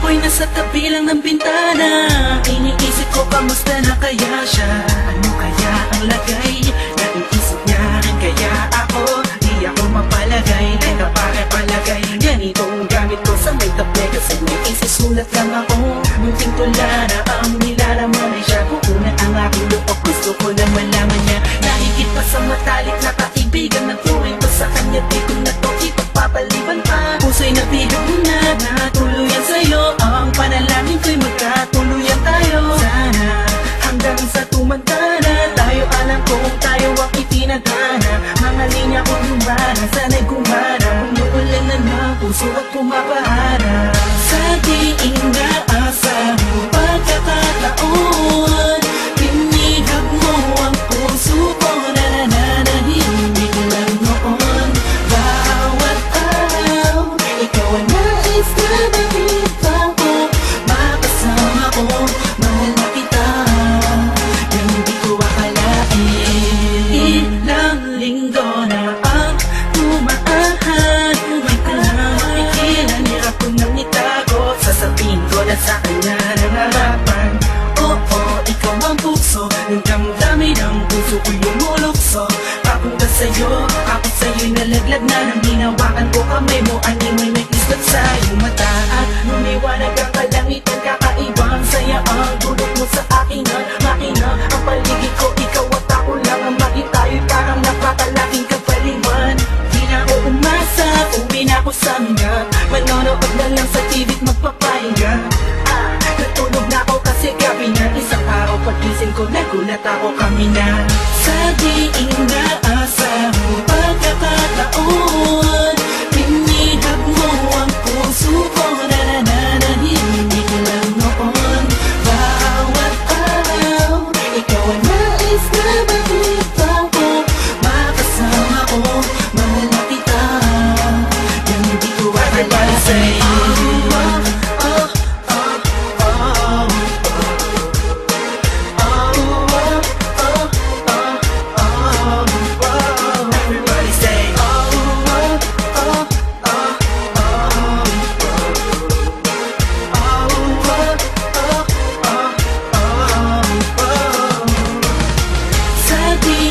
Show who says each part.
Speaker 1: ako'y nasa tabi lang ng bintana. Iniisip ko kamusta na kaya siya. Ano kaya ang lagay na iisip niya? Kaya ako, di ako mapalagay. Teka pare-palagay, ganitong gamit ko sa may tabi. Kasi may isisulat lang ako. Munting tula na ang nilalaman ay siya. Kukunan ang aking loob, gusto ko na malaman niya. Nahigit pa sa matalik na kaibigan na turing ko sa kanya. Di ko na to ipagpapaliban pa. Puso'y nabigay mo na, natuluyan sa'yo. Ang panalangin ko'y magkatuluyan tayo. Sana hanggang sa tumanda na tayo, alam kong tayo ang itinadhana. Mga linya kong lumana, sana'y gumana. Umuulan na ng puso at pumapahana. Sa di inaasang pagkakataon, pinihag mo ang puso ko na nananahimik lang noon. Bawat araw, ikaw ang nais na nakita ko. Makasama ko, mahal na kita, yung hindi ko akalain. Ilang linggo na ang tumaan, may kalamakikilan, hirap ko nang itago. Sasabihin ko na sa kanya nangarapan. Oo, ikaw ang puso ng damdamin ng puso ko'y lumulukso. Papunta sa'yo, ako sa'yo'y nalaglag na. Nang hinawakan ko kamay mo, animoy may kislat sa iyong mata. At lumiwanag ang kalangitan, kakaibang saya ang dulot mo sa akin. Makina ang paligid ko, ikaw at ako lang ang maging tayo'y parang napakalaking kapaliwan. Di na ako umasa, uwi na ako sa mga. Manonood na lang sa TV't magpapahinga. Natulog na ako kasi gabi na. Isang araw pagising ko, nagulat ako kami na. Sa di inaasang pagkakataon, pinihag mo ang puso ko na nananahimik lang noon. Bawat araw, ikaw ang nais na makita ko. Makasama ko, mahal na kita, yung hindi ko akalain. Sa di